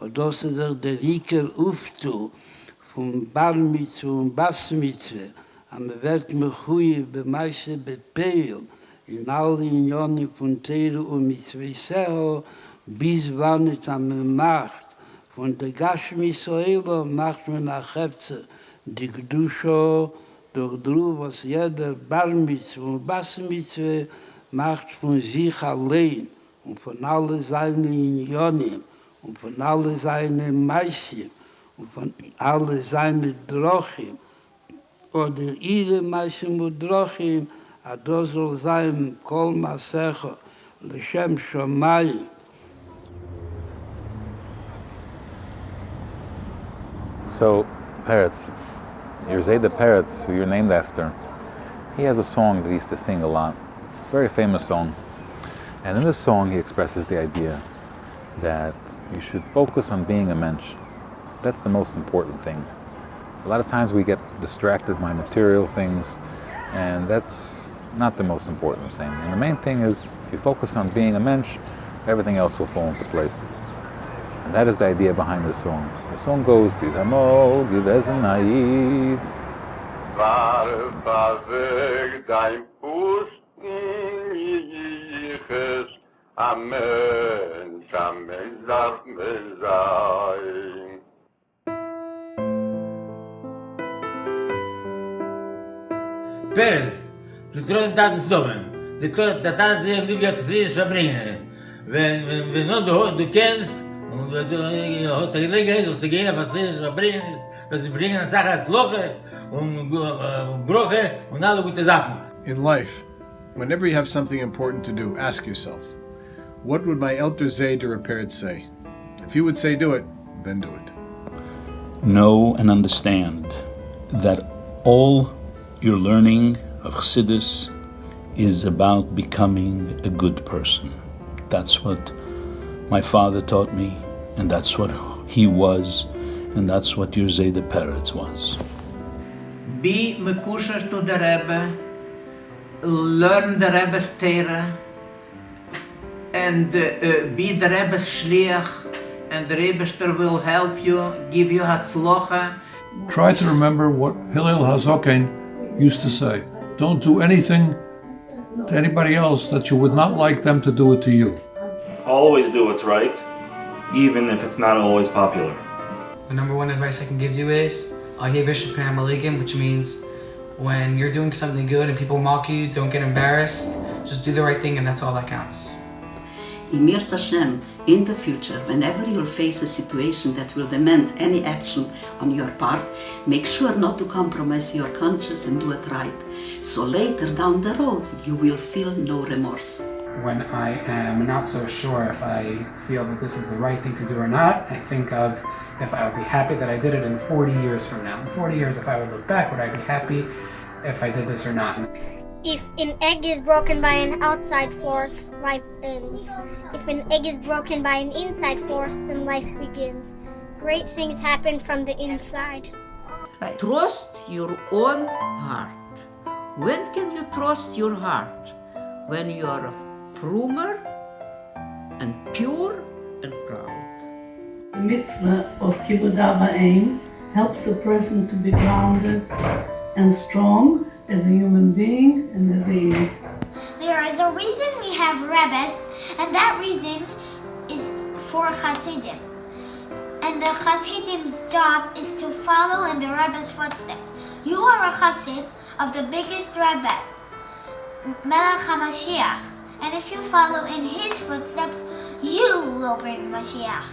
Und das ist auch der Riker Uftu von Bar Mitzvah und Bas Mitzvah. Aber man wird mich bemeisse bepeil in alle Unionen von Teire und Mitzvah, bis wann es am Macht von der Gashmi Israel macht man nach Herzen die Gdusha durch Dru, was jeder Bar Mitzvah und Bas Mitzvah macht von sich allein und von allen seinen Unionen und von allen seinen Meischen und von allen seinen Drochim oder ihre Meischen und Drochim, das soll sein Kol Masecha L'Shem Shomayim. So, Peretz, your Zayda Peretz, who you're named after, he has a song that he used to sing a lot. Very famous song. And in this song he expresses the idea that you should focus on being a mensch. That's the most important thing. A lot of times we get distracted by material things, and that's not the most important thing. And the main thing is, if you focus on being a mensch, everything else will fall into place. And that is the idea behind this song. The song goes, Zizamol gewesen naiv. War bewegt dein Pusten jiches, am Mensch darf man sein. Peretz, du trockst das Domen. Du trockst das lieb jetzt sich verbringen. Wenn du kennst, und du hast gelegen, dass du gehen, was sich verbringen, dass sie bringen Sachen als Loche und Broche und alle gute Sachen. In life, whenever you have something important to do, ask yourself, what would my elder Zayda or Peretz say? If he would say do it, then do it. Know and understand that all your learning of Chassidus is about becoming a good person. That's what my father taught me, and that's what he was, and that's what your Zayda Peretz was. Be mekusher to the Rebbe, learn the Rebbe's Torah, and be the Rebbe's shliach, and the Rebbe will help you, give you hatzlocha. Try to remember what Hillel HaZoken used to say. Don't do anything to anybody else that you would not like them to do it to you. Always do what's right, even if it's not always popular. The number one advice I can give you is which means when you're doing something good and people mock you, don't get embarrassed. Just do the right thing, and that's all that counts. In Mir Hashem, in the future, whenever you'll face a situation that will demand any action on your part, make sure not to compromise your conscience and do it right. So later down the road, you will feel no remorse. When I am not so sure if I feel that this is the right thing to do or not, I think of if I would be happy that I did it in 40 years from now. In 40 years, if I would look back, would I be happy if I did this or not? If an egg is broken by an outside force, life ends. If an egg is broken by an inside force, then life begins. Great things happen from the inside. Trust your own heart. When can you trust your heart? When you are frumer and pure and proud. The mitzvah of Kibbud Av Va'em helps a person to be grounded and strong as a human being and as a Yid. There is a reason we have Rebbes, and that reason is for Hasidim. And the Hasidim's job is to follow in the Rebbe's footsteps. You are a Hasid of the biggest Rebbe, Melech HaMashiach. And if you follow in his footsteps, you will bring Mashiach.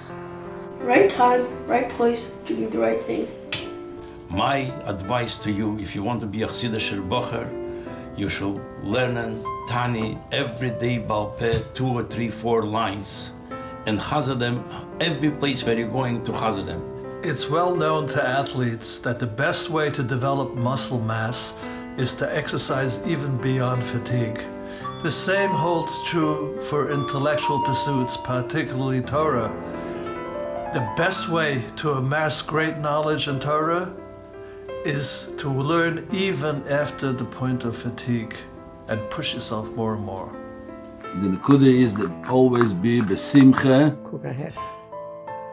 Right time, right place, doing the right thing. My advice to you, if you want to be a Chassidish Bocher, you should learn Tani every day, Baal Peh, 2 or 3, 4 lines, and chazah them every place where you're going to chazah them. It's well known to athletes that the best way to develop muscle mass is to exercise even beyond fatigue. The same holds true for intellectual pursuits, particularly Torah. The best way to amass great knowledge in Torah is to learn even after the point of fatigue and push yourself more and more. The nekuda is that always be besimcha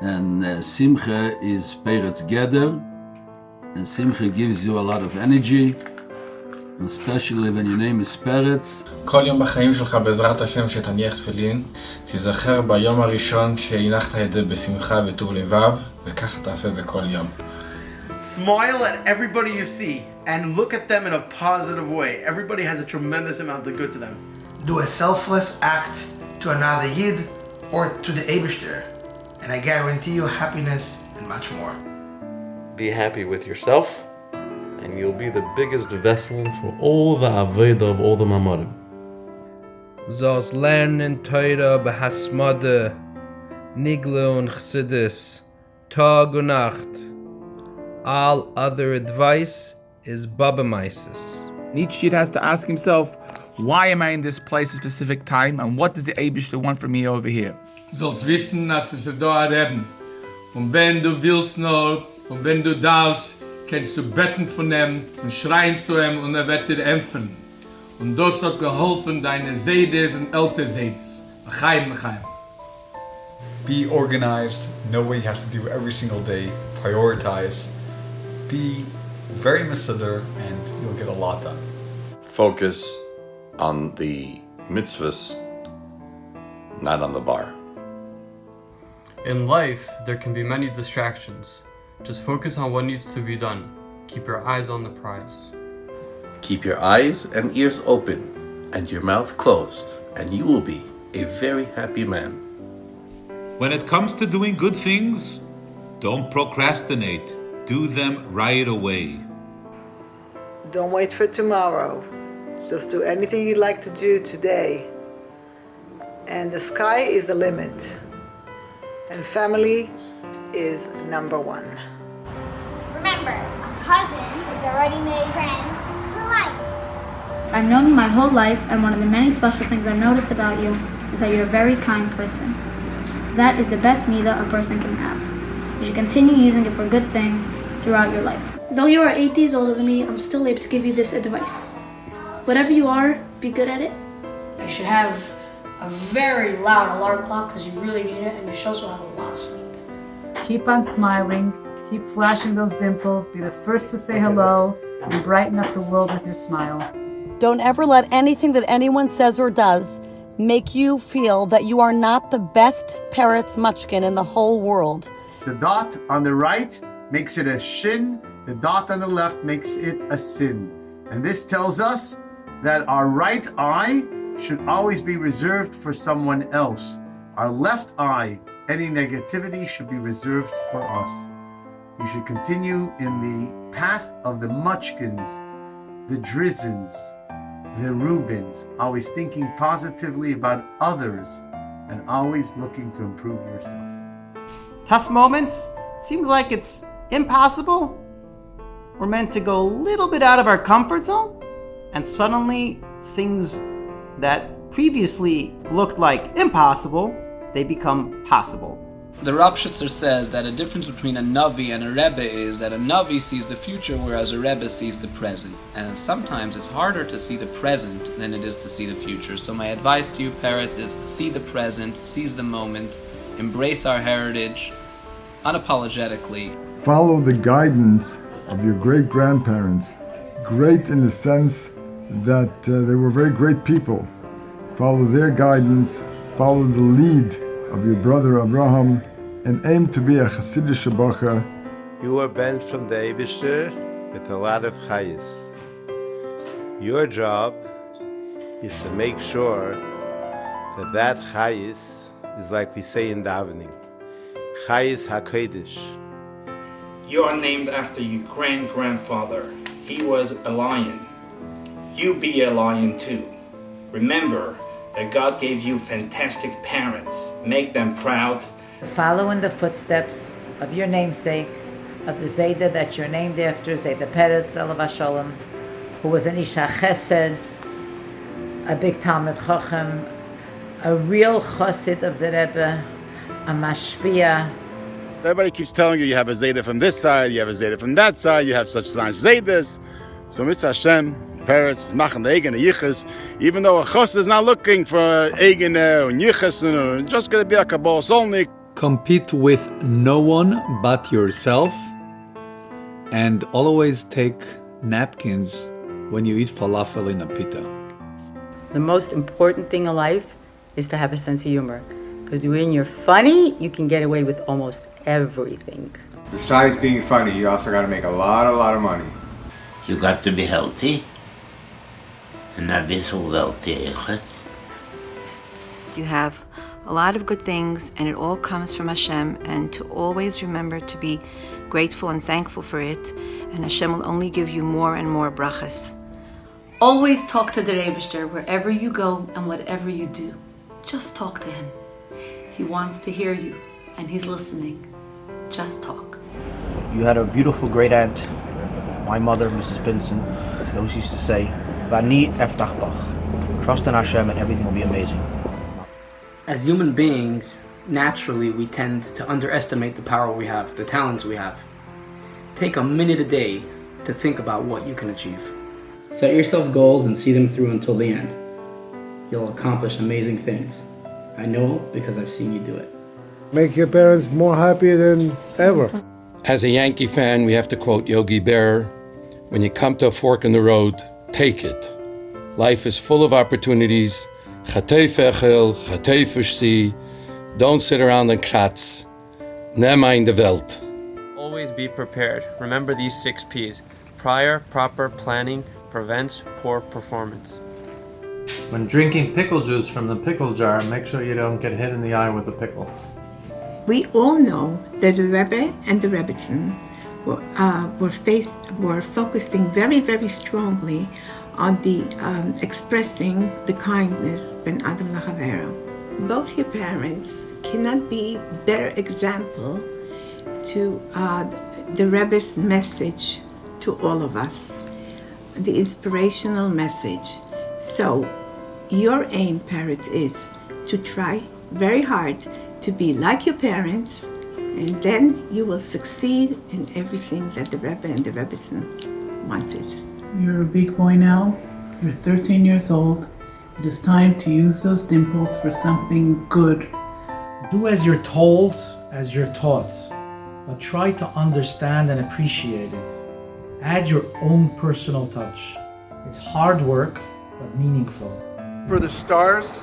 And Simcha is Peretz Geder, and Simcha gives you a lot of energy, especially when your name is Peretz. כל יום בחיים שלך בעזרת השם שתניח תפילין, תיזכר ביום הראשון שהנחת את זה בשמחה וטוב לבב, וככה תעשה את זה כל יום. Smile at everybody you see and look at them in a positive way. Everybody has a tremendous amount of good to them. Do a selfless act to another Yid or to the Eibishter, and I guarantee you happiness and much more. Be happy with yourself, and you'll be the biggest vessel for all the Avodah of all the Mamorim. Zos lernen Torah behasmade, Nigle und Chassidus, Tag und Nacht. All other advice is Babamaisis. Each Yid has to ask himself, why am I in this place at a specific time, and what does the Eibishter want from me over here? Du sollst wissen, dass es da erleben. Und wenn du willst nur, und wenn du darfst, kannst du beten von ihm und schreien zu ihm und wird dir empfangen. Und das hat geholfen deine Seides und ältere Seides. L'chaim, l'chaim. Be organized, know what you have to do every single day, prioritize, be very mesuder, and you'll get a lot done. Focus on the mitzvahs, not on the bar. In life, there can be many distractions. Just focus on what needs to be done. Keep your eyes on the prize. Keep your eyes and ears open and your mouth closed, and you will be a very happy man. When it comes to doing good things, don't procrastinate. Do them right away. Don't wait for tomorrow. Just do anything you'd like to do today. And the sky is the limit. And family is number one. Remember, a cousin is already made friends for life. I've known you my whole life, and one of the many special things I've noticed about you is that you're a very kind person. That is the best midah a person can have. You should continue using it for good things throughout your life. Though you are 8 days older than me, I'm still able to give you this advice. Whatever you are, be good at it. You should have a very loud alarm clock because you really need it, and you should also have a lot of sleep. Keep on smiling, keep flashing those dimples, be the first to say hello, and brighten up the world with your smile. Don't ever let anything that anyone says or does make you feel that you are not the best Peretz Muchkin in the whole world. The dot on the right makes it a shin, the dot on the left makes it a sin. And this tells us that our right eye should always be reserved for someone else. Our left eye, any negativity should be reserved for us. You should continue in the path of the Muchkins, the Drizens, the Rubens, always thinking positively about others and always looking to improve yourself. Tough moments, seems like it's impossible. We're meant to go a little bit out of our comfort zone, and suddenly things that previously looked like impossible, they become possible. The Rav Shitzer says that a difference between a Navi and a Rebbe is that a Navi sees the future, whereas a Rebbe sees the present. And sometimes it's harder to see the present than it is to see the future. So my advice to you, Peretz, is see the present, seize the moment, embrace our heritage, unapologetically. Follow the guidance of your great-grandparents. Great in the sense that they were very great people. Follow their guidance, follow the lead of your brother Abraham, and aim to be a Hasidic Bacher. You are bent from the Eibishter with a lot of chayes. Your job is to make sure that that chayes is like we say in davening, chayes hakodesh. You are named after your great-grandfather. He was a lion. You be a lion too. Remember that God gave you fantastic parents. Make them proud. Follow in the footsteps of your namesake, of the Zayda that you're named after, Zayda Peretz, Olav HaSholem, who was an Isha Chesed, a big Talmud Chochem, a real Chosid of the Rebbe, a Mashpia. Everybody keeps telling you you have a Zayda from this side, you have a Zayda from that side, you have such nice Zaydas. So Mitzvah Hashem, Peretz, Machen the Eigen, the Yichus, even though a Chos is not looking for Eigen and Yichus, just going to be like a Kabbalah Solnik. Compete with no one but yourself. And always take napkins when you eat falafel in a pita. The most important thing in life is to have a sense of humor. Because when you're funny, you can get away with almost everything. Besides being funny, you also got to make a lot of money. You got to be healthy. And not be so wealthy. You have a lot of good things, and it all comes from Hashem, and to always remember to be grateful and thankful for it, and Hashem will only give you more and more brachas. Always talk to the Rebishter wherever you go and whatever you do. Just talk to him. He wants to hear you, and he's listening. Just talk. You had a beautiful great aunt, my mother, Mrs. Pinson. She always used to say, "Vani eftach bach." Trust in Hashem and everything will be amazing. As human beings, naturally we tend to underestimate the power we have, the talents we have. Take a minute a day to think about what you can achieve. Set yourself goals and see them through until the end. You'll accomplish amazing things. I know because I've seen you do it. Make your parents more happy than ever. As a Yankee fan, we have to quote Yogi Berra, "When you come to a fork in the road, take it. Life is full of opportunities. Don't sit around and kratz. Nema in de Welt." Always be prepared. Remember these 6 P's. Prior, proper planning prevents poor performance. When drinking pickle juice from the pickle jar, make sure you don't get hit in the eye with a pickle. We all know that the Rebbe and the Rebbitzin were focusing very, very strongly on the expressing the kindness ben Adam lachavero. Both your parents cannot be better example to the Rebbe's message to all of us, the inspirational message. So your aim, Peretz, is to try very hard to be like your parents, and then you will succeed in everything that the Rebbe and the Rebbitzin wanted. You're a big boy now. You're 13 years old. It is time to use those dimples for something good. Do as you're told, as you're taught, but try to understand and appreciate it. Add your own personal touch. It's hard work, but meaningful. For the stars,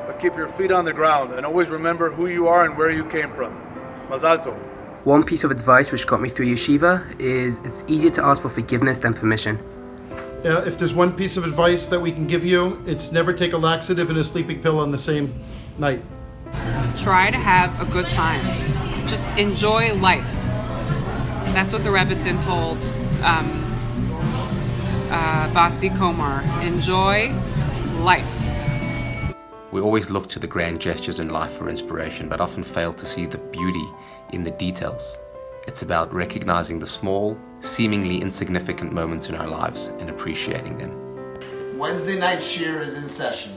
but keep your feet on the ground and always remember who you are and where you came from. Mazal tov. One piece of advice which got me through yeshiva is it's easier to ask for forgiveness than permission. If there's one piece of advice that we can give you, it's never take a laxative and a sleeping pill on the same night. Try to have a good time. Just enjoy life. That's what the Rebbitzin told Basi Komar. Enjoy life. We always look to the grand gestures in life for inspiration, but often fail to see the beauty in the details. It's about recognizing the small, seemingly insignificant moments in our lives and appreciating them. Wednesday night shir is in session.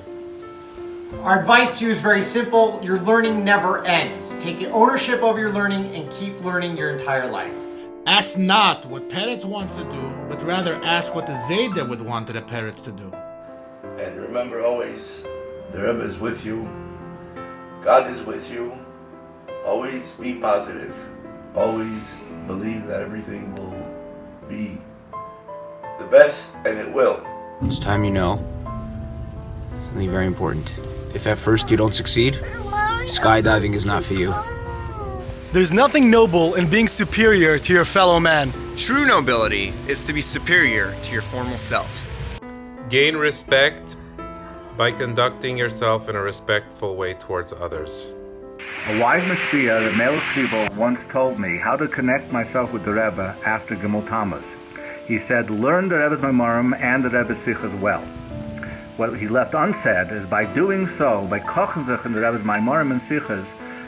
Our advice to you is very simple. Your learning never ends. Take ownership of your learning and keep learning your entire life. Ask not what Peretz wants to do, but rather ask what the Zayda would want the Peretz to do. And remember always, the Rebbe is with you. God is with you. Always be positive. Always believe that everything will be the best, and it will. It's time you know something very important. If at first you don't succeed, skydiving is not for you. There's nothing noble in being superior to your fellow man. True nobility is to be superior to your formal self. Gain respect by conducting yourself in a respectful way towards others. A wise Messiah, the Melech Tzibor, once told me how to connect myself with the Rebbe after Gimel Tammuz. He said, learn the Rebbe's Maimarim and the Rebbe's Sichos well. What he left unsaid is by doing so, by kochen sich in the Rebbe's Maimarim and Sichos,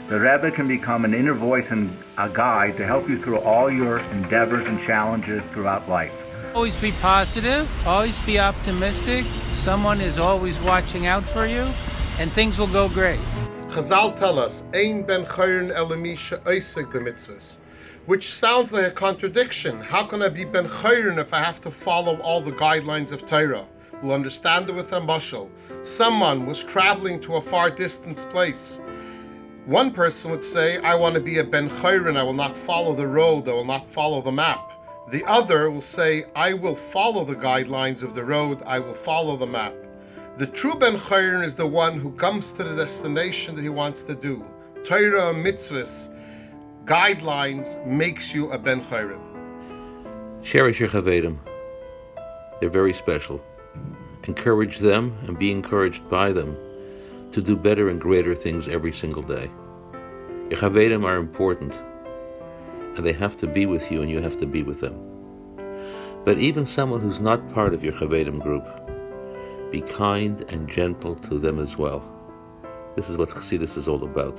the Rebbe can become an inner voice and a guide to help you through all your endeavors and challenges throughout life. Always be positive, always be optimistic. Someone is always watching out for you, and things will go great. Chazal tell us, Ein ben chayrin elamisha oisig b'mitzvahs, which sounds like a contradiction. How can I be ben chayrin if I have to follow all the guidelines of Torah? We'll understand it with a mashal. Someone was traveling to a far distance place. One person would say, I want to be a Ben Chayrin, I will not follow the road, I will not follow the map. The other will say, I will follow the guidelines of the road, I will follow the map. The true Ben Chayrin is the one who comes to the destination that he wants to do. Torah, mitzvahs, guidelines makes you a Ben Chayrin. Cherish your Chavedim. They're very special. Encourage them and be encouraged by them to do better and greater things every single day. Your Chavedim are important, and they have to be with you and you have to be with them. But even someone who's not part of your Chavedim group, be kind and gentle to them as well. This is what Chassidus is all about.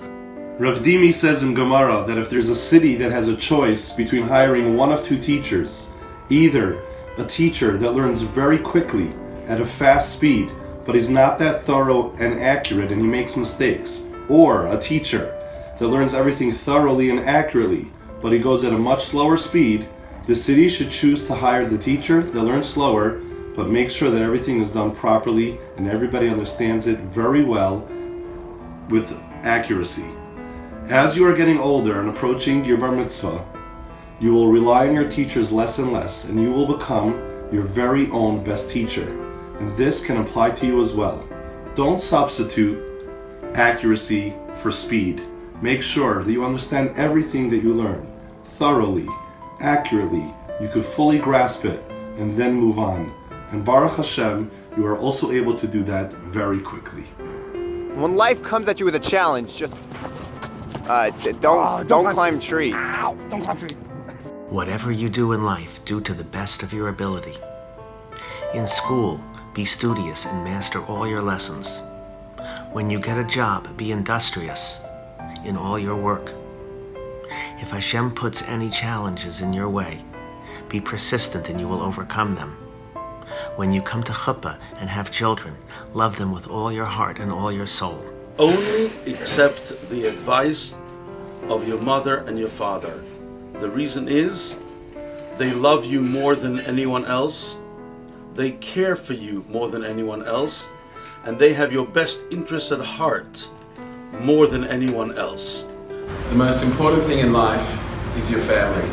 Rav Dimi says in Gemara that if there's a city that has a choice between hiring one of two teachers, either a teacher that learns very quickly at a fast speed, but he's not that thorough and accurate and he makes mistakes, or a teacher that learns everything thoroughly and accurately, but he goes at a much slower speed, the city should choose to hire the teacher that learns slower, but make sure that everything is done properly and everybody understands it very well with accuracy. As you are getting older and approaching your bar mitzvah, you will rely on your teachers less and less, and you will become your very own best teacher. And this can apply to you as well. Don't substitute accuracy for speed. Make sure that you understand everything that you learn thoroughly, accurately. You could fully grasp it and then move on. And Baruch Hashem, you are also able to do that very quickly. When life comes at you with a challenge, just don't climb trees. Ow, don't climb trees. Whatever you do in life, do to the best of your ability. In school, be studious and master all your lessons. When you get a job, be industrious in all your work. If Hashem puts any challenges in your way, be persistent and you will overcome them. When you come to chuppah and have children, love them with all your heart and all your soul. Only accept the advice of your mother and your father. The reason is, they love you more than anyone else, they care for you more than anyone else, and they have your best interests at heart more than anyone else. The most important thing in life is your family,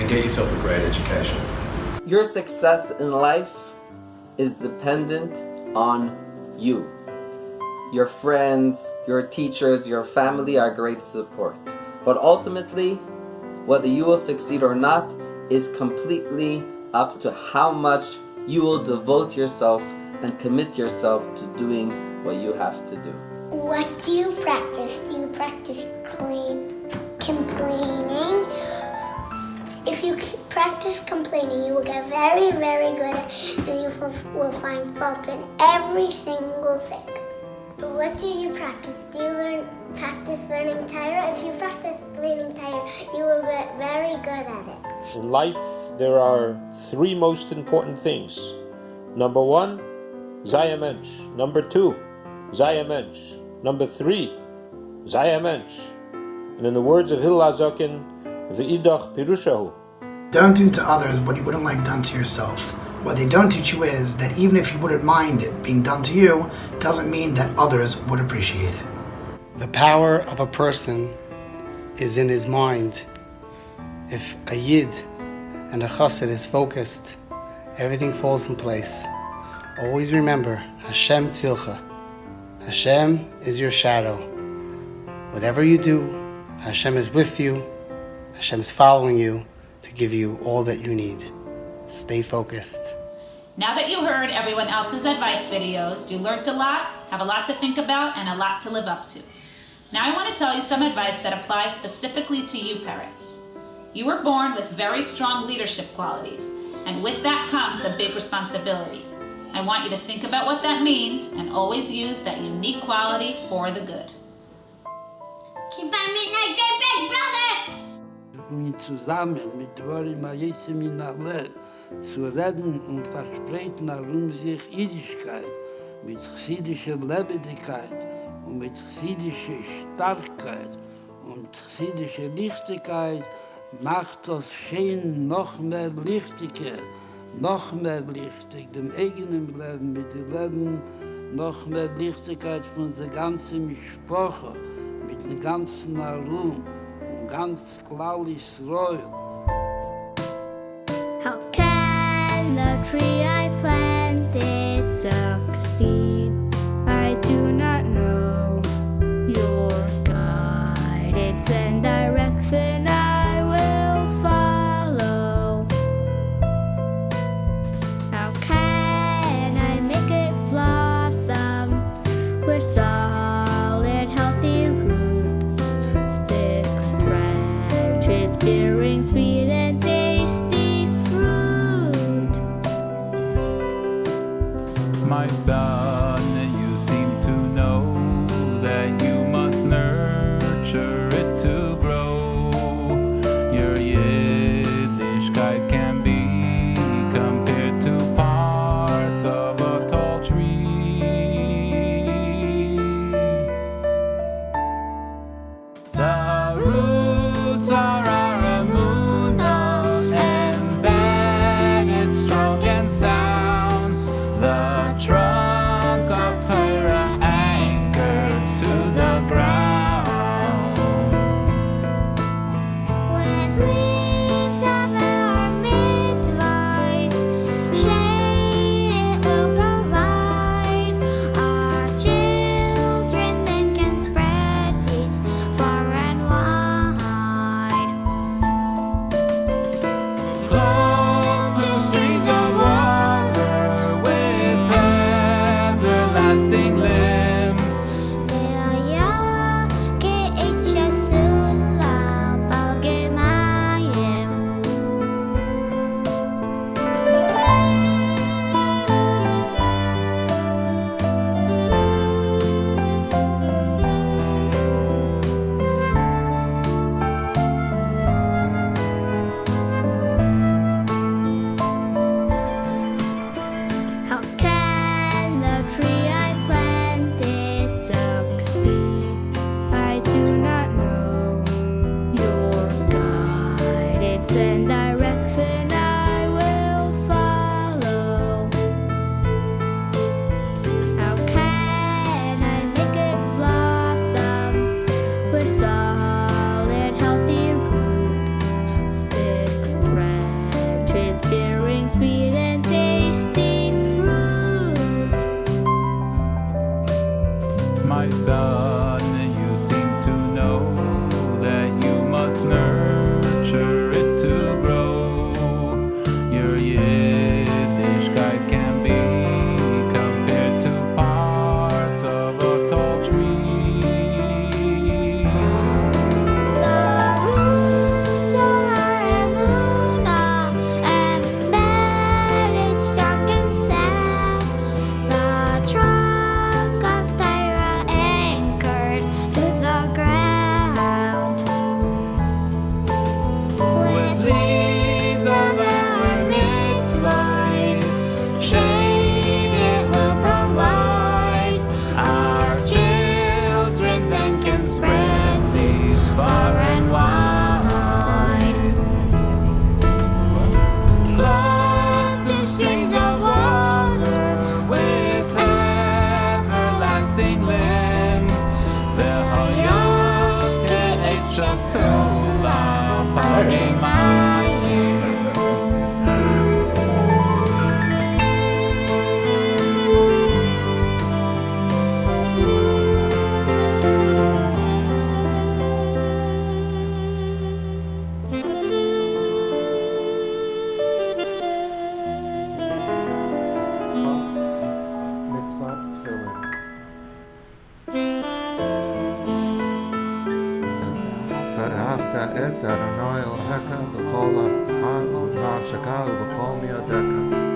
and get yourself a great education. Your success in life is dependent on you. Your friends, your teachers, your family are great support. But ultimately, whether you will succeed or not is completely up to how much you will devote yourself and commit yourself to doing what you have to do. What do you practice? Do you practice complaining? If you practice complaining, you will get very, very good at it, and you will find fault in every single thing. But what do you practice? Do you practice learning Torah? If you practice learning Torah, you will get very good at it. In life, there are three most important things. Number one, sei ein Mensch. Number two, sei ein Mensch. Number three, sei ein Mensch. And in the words of Hillel HaZaken, V'idach pirushahu. Don't do to others what you wouldn't like done to yourself. What they don't teach you is that even if you wouldn't mind it being done to you, doesn't mean that others would appreciate it. The power of a person is in his mind. If a Yid and a Chassid is focused, everything falls in place. Always remember, Hashem tzilcha. Hashem is your shadow. Whatever you do, Hashem is with you. Hashem is following you to give you all that you need. Stay focused. Now that you heard everyone else's advice videos, you learned a lot, have a lot to think about, and a lot to live up to. Now I want to tell you some advice that applies specifically to you, Peretz. You were born with very strong leadership qualities, and with that comes a big responsibility. I want you to think about what that means and always use that unique quality for the good. Keep on meeting that great big brother! Und zusammen mit Dvorim Hayesim in Aleh zu reden und versprechen herum sich Jüdischkeit mit chassidischer Lebendigkeit und mit chassidischer Starkheit und chassidischer Lichtigkeit macht das schön noch mehr lichtiger, noch mehr lichtig, dem eigenen Leben, mit dem Leben noch mehr Lichtigkeit von der ganzen Sprache, mit den ganzen Arum und ganz Klal Yisrael. How can the tree I planted succeed? I do not know your guidance and direction I will follow. How can I make it blossom with solid, healthy roots, thick branches bearing sweet and tasty fruit? My son, you seem to know that you must nurture it to grow. Your Yiddishkeit can be compared to parts of a tall tree. The roots are our emunah, embedded strong and sound. The trunk of Torah anchored to the ground. With leaves of our mitzvahs, shade it will provide. Our children then can spread seeds far and wide. Close to streams of water with everlasting limbs. והיה כעת שסולב על גמיים. How can the tree I planted succeed? I do not know your guidance and direction I will follow. How can I make it blossom with solid, healthy roots, thick branches bearing sweet and tasty fruit? My son, you seem to know that you must nurture it to grow. Your Yiddishkeit can be compared to parts of a tall tree. The roots are our emunah, embedded strong and sound. The trunk of Torah anchored to the ground. With leaves of our mitzvahs, shade it will provide. Our children then can spread seeds far and wide. Close to streams of water with everlasting limbs. והיה כעת שסולב על גמיים. Mitzvah tefillin. ואהבת את אדוני אלוהיך בכל לבבך ובכל נפשך ובכל מאודך.